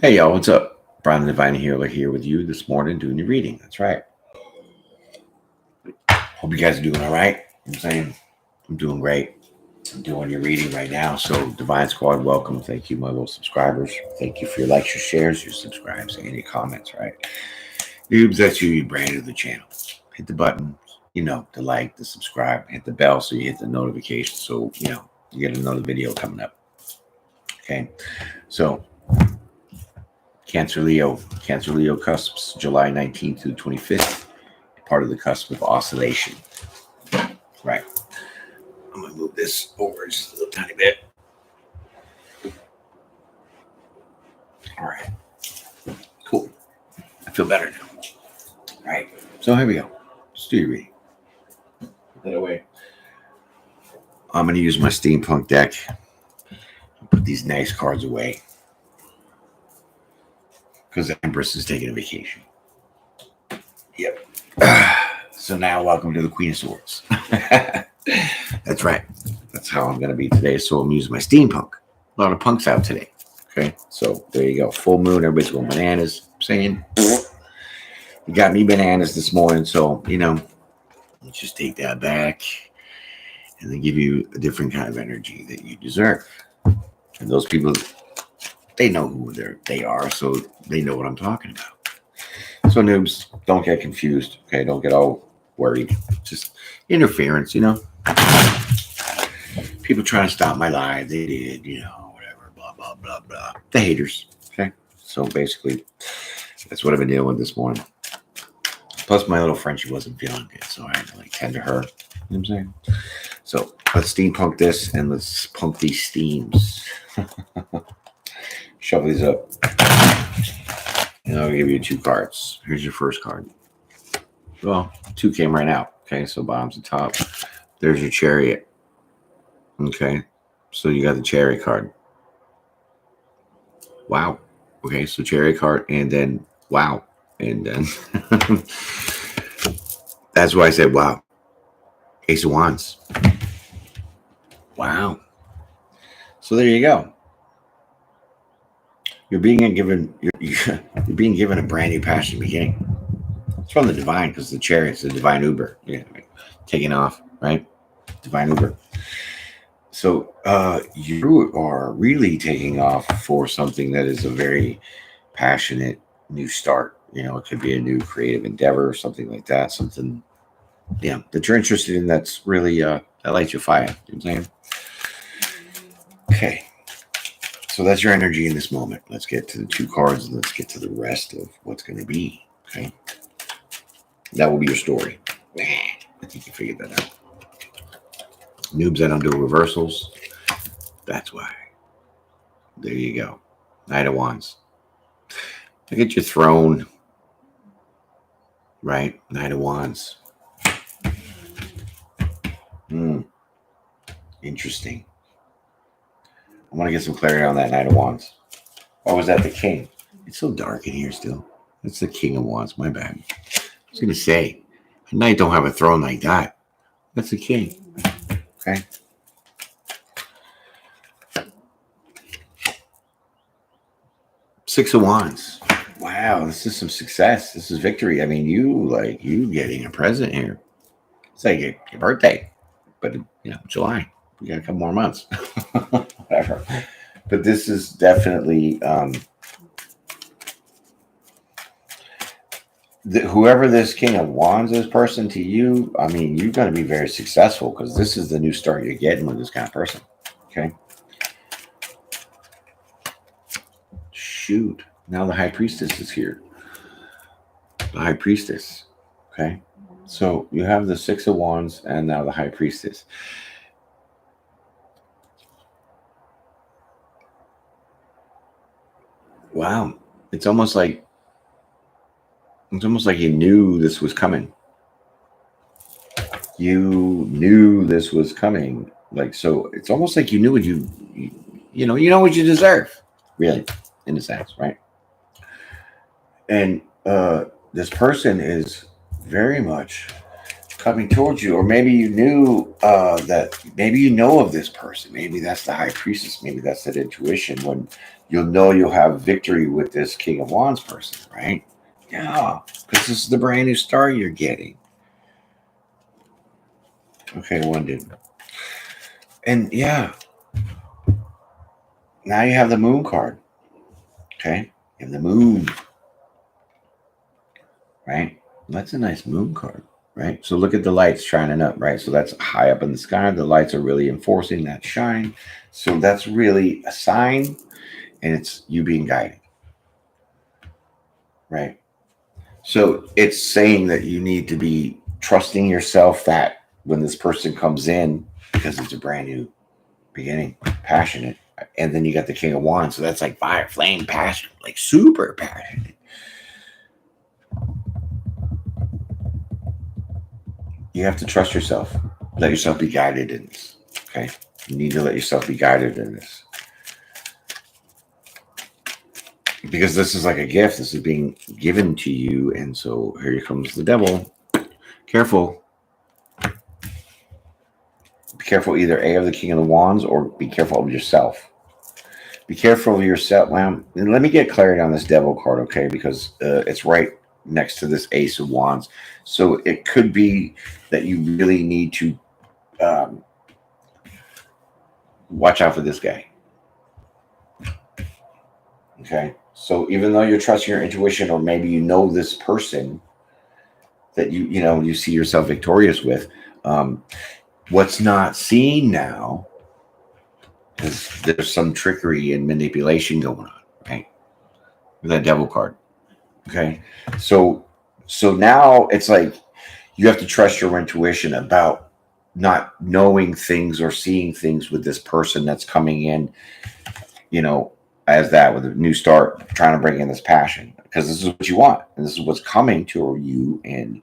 Hey y'all, what's up? Brian the Divine Healer here with you this morning doing your reading. That's right. Hope you guys are doing all right. I'm saying I'm doing great. I'm doing your reading right now. So Divine Squad, welcome. Thank you, my little subscribers. Thank you for your likes, your shares, your subscribes, and your comments, right? Noobs, that's you brand new to the channel. Hit the button, the like, the subscribe, hit the bell so you hit the notification so you get another video coming up. Okay. So Cancer Leo cusps July 19th to 25th, part of the cusp of oscillation. Right. I'm going to move this over just a little tiny bit. All right. Cool. I feel better now. All right. So here we go. Let's do your reading. Put that away. I'm going to use my steampunk deck. Put these nice cards away because the Empress is taking a vacation. Yep. So now, welcome to the Queen of Swords. That's right. That's how I'm going to be today. So I'm using my steampunk. A lot of punks out today. Okay. So there you go. Full moon. Everybody's going bananas. I'm saying, you got me bananas this morning. So, let's just take that back and then give you a different kind of energy that you deserve. And those people, they know who they are. So they know what I'm talking about. So noobs, don't get confused. Okay. Don't get all worried. Just interference, people trying to stop my live. They did, whatever, blah, blah, blah, blah. The haters. Okay. So basically, that's what I've been dealing with this morning. Plus, my little Frenchie wasn't feeling good. So I had to tend to her. You know what I'm saying? So let's steampunk this and let's punk these steams. Shuffle these up. And I'll give you 2 cards. Here's your first card. Well, 2 came right out. Okay. So bottom's the top. There's your Chariot. Okay, so you got the Chariot card. Wow. Okay, so Chariot card, and then wow, and then that's why I said wow. Ace of Wands. Wow. So there you go. You're being given a brand new passion beginning. It's from the divine because the Chariot's the divine Uber. Yeah, taking off, right? Divine Uber. So you are really taking off for something that is a very passionate new start. It could be a new creative endeavor or something like that. Something, that you're interested in that's really that lights your fire. You know what I'm saying? Okay. So that's your energy in this moment. Let's get to the 2 cards and let's get to the rest of what's going to be. Okay. That will be your story. I think you figured that out. Noobs that don't do reversals. That's why. There you go. Knight of Wands. Look at your throne. Right? Knight of Wands. Interesting. I want to get some clarity on that Knight of Wands. Or was that the King? It's so dark in here still. That's the King of Wands. My bad. I was going to say, a knight don't have a throne like that. That's the King. Okay. Six of Wands. Wow, this is some success. This is victory. I mean, you getting a present here. It's like your birthday, but July. You got a couple more months. Whatever. But this is definitely whoever this King of Wands is person to you. I mean, you're going to be very successful because this is the new start you're getting with this kind of person. Okay. Shoot. Now the High Priestess is here. The High Priestess. Okay. So you have the 6 of Wands and now the High Priestess. Wow. It's almost like you knew this was coming. You knew this was coming. So it's almost like you knew what you know what you deserve, really, in a sense, right? And this person is very much coming towards you, or maybe you knew that maybe you know of this person. Maybe that's the high priestess. Maybe that's that intuition when you'll know you'll have victory with this King of Wands person, right? Yeah, because this is the brand new star you're getting. Okay, one did. And yeah, now you have the moon card. Okay, you have the moon, right? That's a nice moon card, right? So look at the lights shining up, right? So that's high up in the sky. The lights are really enforcing that shine. So that's really a sign, and it's you being guided, right? So it's saying that you need to be trusting yourself that when this person comes in, because it's a brand new beginning, passionate. And then you got the King of Wands. So that's like fire, flame, passion, like super passionate. You have to trust yourself. Let yourself be guided in this. Okay. You need to let yourself be guided in this. Because this is like a gift. This is being given to you. And so here comes the devil. Careful. Be careful either A, of the King of the Wands, or be careful of yourself. Be careful of yourself. Well, let me get clarity on this devil card, okay? Because it's right next to this Ace of Wands. So it could be that you really need to watch out for this guy. Okay? So even though you're trusting your intuition, or maybe you know this person that you see yourself victorious with, what's not seen now is there's some trickery and manipulation going on, right? With that devil card. Okay. So now it's like you have to trust your intuition about not knowing things or seeing things with this person that's coming in, as that with a new start, trying to bring in this passion, because this is what you want and this is what's coming to you. And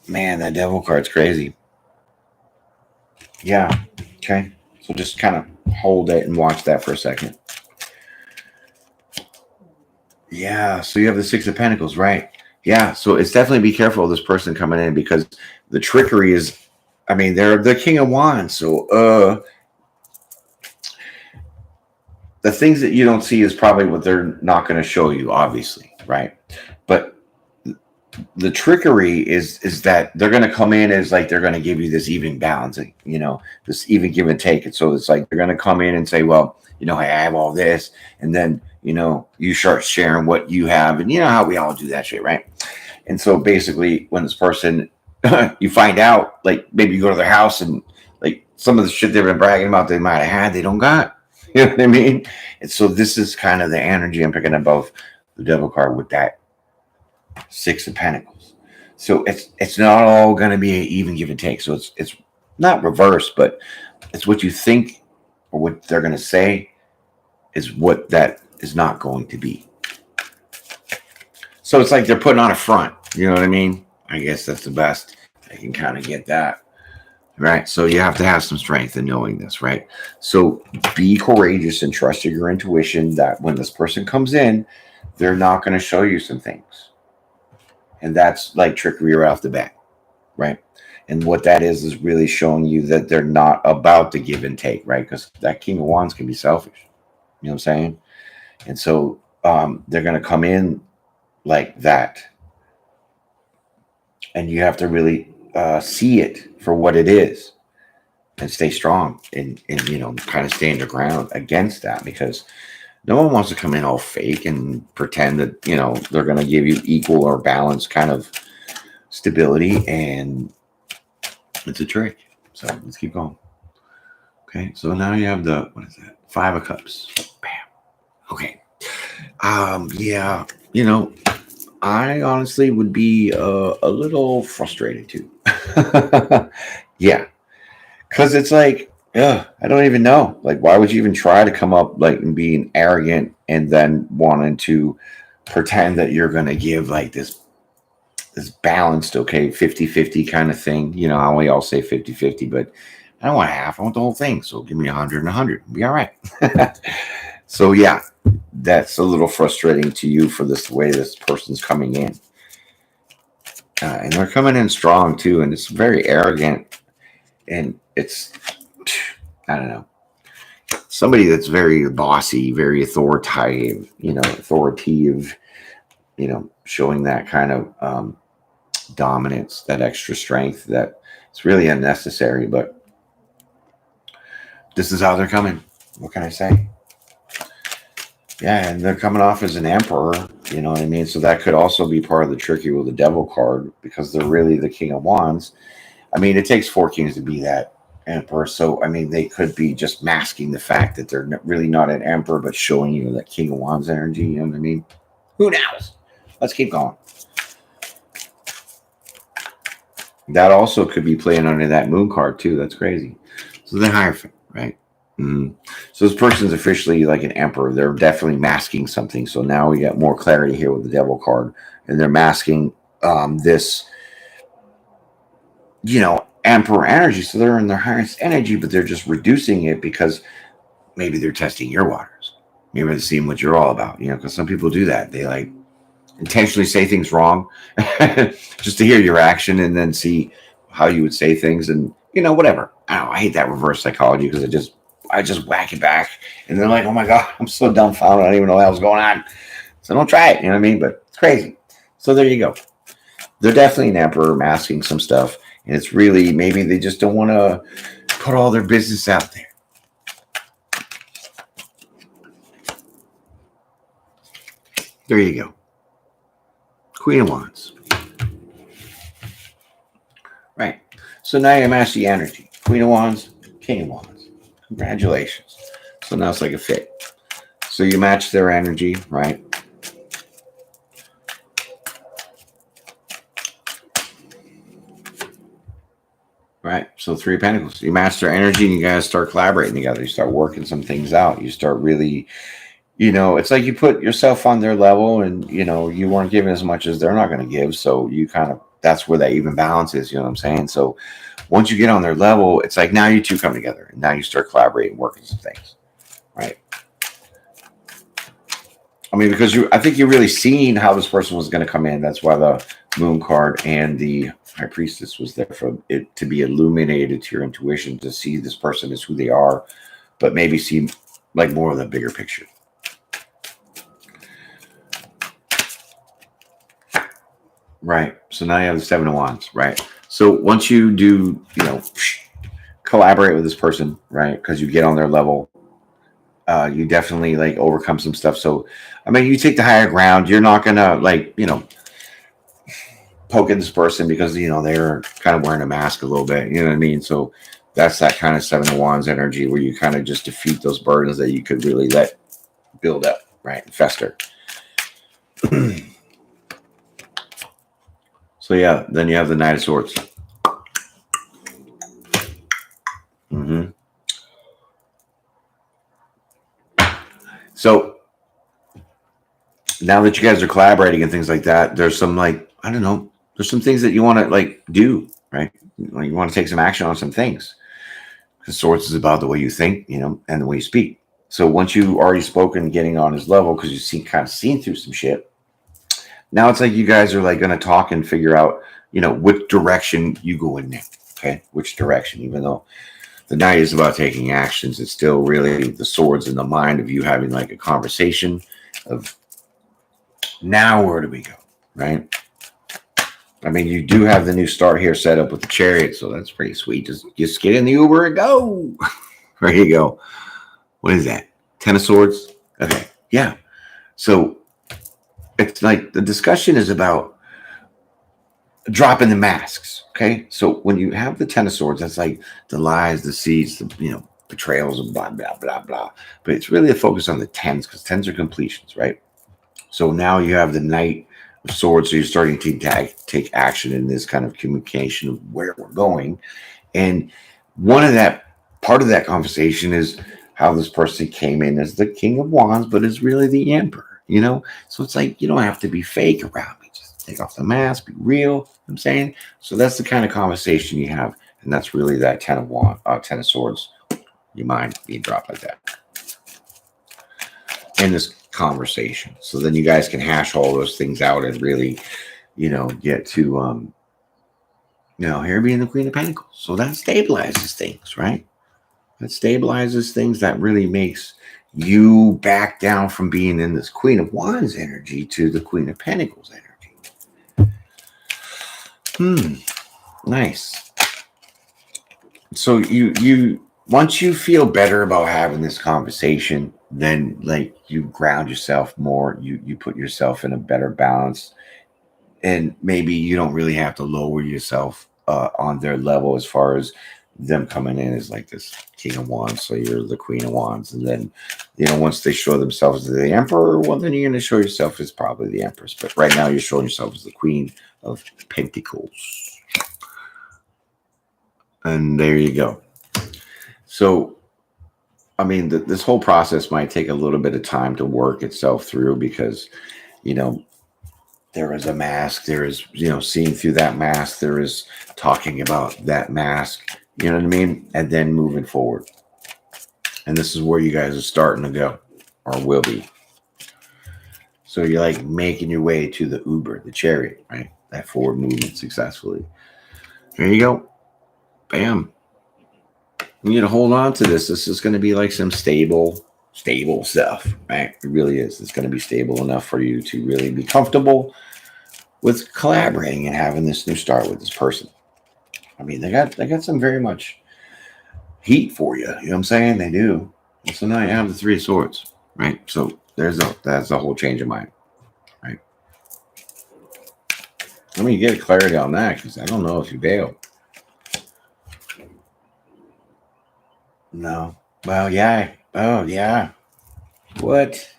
man, that devil card's crazy. Yeah. Okay. So just kind of hold it and watch that for a second. Yeah. So you have the Six of Pentacles, right? Yeah. So it's definitely be careful of this person coming in, because the trickery is, they're the King of Wands. So the things that you don't see is probably what they're not going to show you, obviously, right? But the trickery is that they're going to come in as like they're going to give you this even balancing, this even give and take. And so it's like they're going to come in and say, well, I have all this, and then you start sharing what you have, and you know how we all do that shit, right? And so basically, when this person you find out, like maybe you go to their house and like some of the shit they've been bragging about they might have had, they don't got. You know what I mean? And so this is kind of the energy I'm picking up of the devil card with that Six of Pentacles. So it's not all going to be an even give and take. So it's not reverse, but it's what you think or what they're going to say is what that is not going to be. So it's like they're putting on a front. You know what I mean? I guess that's the best. I can kind of get that. Right. So you have to have some strength in knowing this, right? So be courageous and trust your intuition that when this person comes in, they're not going to show you some things. And that's like trickery right off the bat, right? And what that is really showing you that they're not about to give and take, right? Because that King of Wands can be selfish. You know what I'm saying? And so they're going to come in like that. And you have to really see it for what it is and stay strong and kind of stand your ground against that, because no one wants to come in all fake and pretend that, they're going to give you equal or balanced kind of stability. And it's a trick. So let's keep going. Okay. So now you have what is that? Five of Cups. Bam. Okay. Yeah, I honestly would be a little frustrated too. Yeah. Because it's like, I don't even know. Like, why would you even try to come up like and being arrogant and then wanting to pretend that you're going to give like this balanced, okay, 50-50 kind of thing. How we all say 50-50, but I don't want half. I want the whole thing. So give me 100 and 100. Be all right. So yeah, that's a little frustrating to you for the way this person's coming in. And they're coming in strong too, and it's very arrogant, and it's, I don't know, somebody that's very bossy, very authoritative, showing that kind of dominance, that extra strength that it's really unnecessary, but this is how they're coming. What can I say? Yeah, and they're coming off as an emperor, you know what I mean? So that could also be part of the trick here with the devil card, because they're really the King of Wands. I mean, it takes 4 kings to be that emperor. So, I mean, they could be just masking the fact that they're really not an emperor, but showing you that King of Wands energy, you know what I mean? Who knows? Let's keep going. That also could be playing under that moon card too. That's crazy. So the Hierophant, right? Mm-hmm. So this person's officially like an emperor. They're definitely masking something. So now we get more clarity here with the devil card, and they're masking this, emperor energy. So they're in their highest energy, but they're just reducing it because maybe they're testing your waters. Maybe they're seeing what you're all about. Because some people do that. They like intentionally say things wrong just to hear your action and then see how you would say things, and whatever. I hate that reverse psychology, because I just whack it back, and they're like, oh my god, I'm so dumbfounded, I don't even know what was going on. So don't try it, you know what I mean? But it's crazy. So there you go. They're definitely an emperor masking some stuff, and it's really, maybe they just don't want to put all their business out there. There you go. Queen of Wands. Right. So now you match the energy. Queen of Wands, King of Wands. Congratulations. So now it's like a fit. So you match their energy, right? Right. So 3 of Pentacles. You match their energy, and you guys start collaborating together. You start working some things out. You start really, it's like you put yourself on their level, and, you weren't giving as much as they're not going to give. So you kind of, that's where that even balance is. You know what I'm saying? So once you get on their level, it's like now you two come together, and now you start collaborating, working some things. Right. I mean, because I think you're really seeing how this person was going to come in. That's why the Moon card and the High Priestess was there, for it to be illuminated to your intuition, to see this person as who they are, but maybe see like more of the bigger picture. Right. So now you have the 7 of Wands, right? So once you do, collaborate with this person, right? Because you get on their level, you definitely like overcome some stuff. So, I mean, you take the higher ground. You're not going to poke at this person because, they're kind of wearing a mask a little bit. You know what I mean? So that's that kind of 7 of Wands energy, where you kind of just defeat those burdens that you could really let build up, right? And fester. So yeah, then you have the Knight of Swords. Mm-hmm. So now that you guys are collaborating and things like that, there's some there's some things that you want to do, right? You want to take some action on some things. Because Swords is about the way you think, and the way you speak. So once you already spoken, getting on his level, because you've kind of seen through some shit. Now it's like you guys are going to talk and figure out, which direction you go in next. Okay, which direction? Even though the Knight is about taking actions, it's still really the Swords in the mind of you having a conversation of, now where do we go, right? I mean, you do have the new start here set up with the Chariot, so that's pretty sweet. Just get in the Uber and go. There you go. What is that? 10 of Swords? Okay, yeah. So it's like the discussion is about dropping the masks, okay? So when you have the 10 of Swords, that's like the lies, the deceits, the betrayals, and blah, blah, blah, blah. But it's really a focus on the 10s, because 10s are completions, right? So now you have the Knight of Swords, so you're starting to take action in this kind of communication of where we're going. And part of that conversation is how this person came in as the King of Wands, but is really the Emperor, So it's like, you don't have to be fake around me. Just take off the mask, be real, you know what I'm saying? So that's the kind of conversation you have. And that's really that 10 of Swords, your mind being dropped like that. In this conversation. So then you guys can hash all those things out and really get to, here being the Queen of Pentacles. So that stabilizes things, right? That stabilizes things. That really makes you back down from being in this Queen of Wands energy to the Queen of Pentacles energy. Nice. So you once you feel better about having this conversation, then like you ground yourself more, you put yourself in a better balance, and maybe you don't really have to lower yourself on their level as far as them coming in as like this King of Wands, so you're the Queen of Wands, and then once they show themselves as the Emperor, well, then you're going to show yourself as probably the Empress. But right now you're showing yourself as the Queen of Pentacles, and there you go. So I mean, this whole process might take a little bit of time to work itself through, because there is a mask, there is seeing through that mask, there is talking about that mask, you know what I mean, and then moving forward. And this is where you guys are starting to go, or will be. So you're like making your way to the Uber, the chariot, right? That forward movement successfully. There you go. Bam. You need to hold on to this. This is going to be like some stable stuff, right? It really is. It's going to be stable enough for you to really be comfortable with collaborating and having this new start with this person. I mean, they got some very much heat for you. You know what I'm saying? They do. So now you have the Three of Swords, right? So that's a whole change of mind, right? Let me get clarity on that, because I don't know if you bail. No. Well, yeah. Oh, yeah. What?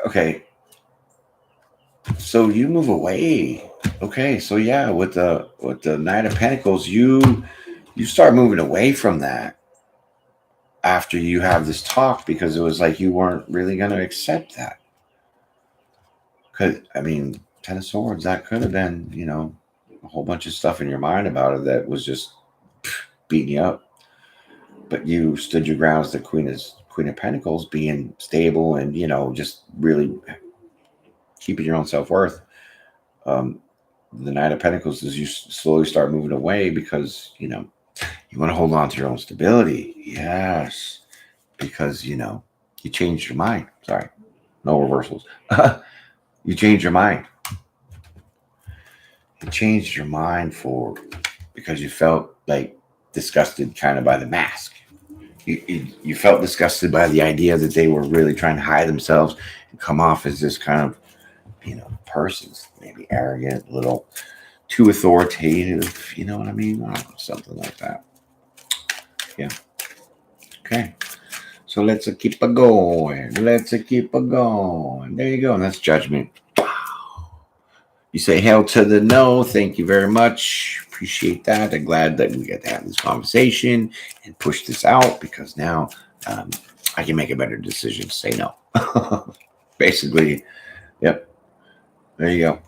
Okay. So you move away. Okay. So yeah, with the Knight of Pentacles, you start moving away from that after you have this talk, because it was like you weren't really going to accept that. Because I mean, Ten of Swords, that could have been, a whole bunch of stuff in your mind about it that was just beating you up. But you stood your ground as the Queen of Pentacles, being stable and just really keeping your own self-worth. The Knight of Pentacles is you slowly start moving away, because you want to hold on to your own stability. Yes, because you changed your mind. Sorry, no reversals. You changed your mind. You changed your mind because you felt like disgusted kind of by the mask. You felt disgusted by the idea that they were really trying to hide themselves and come off as this kind of persons, maybe arrogant, a little too authoritative, you know what I mean? Something like that. Yeah. Okay. So let's keep it going. There you go. And that's Judgment. You say hell to the no. Thank you very much. Appreciate that. I'm glad that we get to have this conversation and push this out, because now I can make a better decision to say no. Basically, yep. There you go.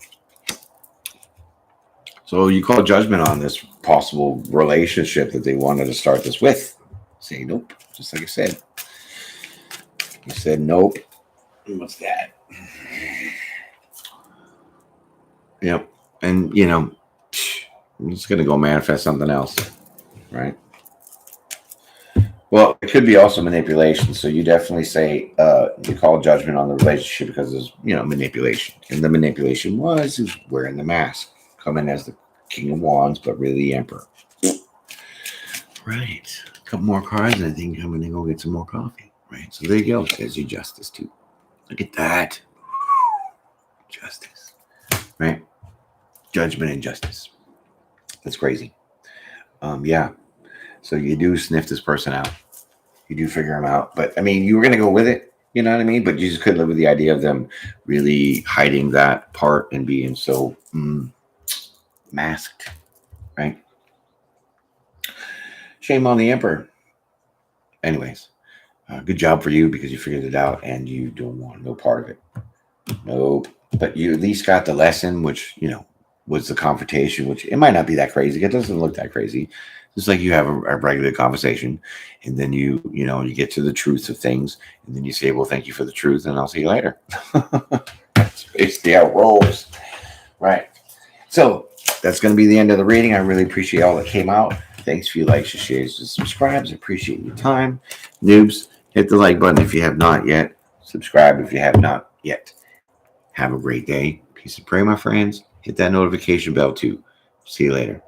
So you call judgment on this possible relationship that they wanted to start this with. Say nope, just like I said. You said nope. What's that? Yep. And, I'm just going to go manifest something else, right? Well, it could be also manipulation. So you definitely say you call judgment on the relationship because there's, manipulation. And the manipulation was wearing the mask, coming as the King of Wands, but really the Emperor. Right. A couple more cards, and I think I'm going to go get some more coffee. Right. So there you go. There's your justice, too. Look at that. Justice. Right. Judgment and justice. That's crazy. Yeah. So you do sniff this person out. You do figure them out. But I mean, you were going to go with it. You know what I mean? But you just couldn't live with the idea of them really hiding that part and being so masked. Right? Shame on the Emperor. Anyways, good job for you, because you figured it out and you don't want no part of it. Nope. But you at least got the lesson, which, was the confrontation, which it might not be that crazy. It doesn't look that crazy. It's like you have a regular conversation, and then you get to the truth of things, and then you say, well, thank you for the truth, and I'll see you later. That's basically how it rolls. Right. So that's going to be the end of the reading. I really appreciate all that came out. Thanks for your likes, your shares, and subscribes. Appreciate your time. Noobs, hit the like button if you have not yet. Subscribe if you have not yet. Have a great day. Peace and pray, my friends. Hit that notification bell too. See you later.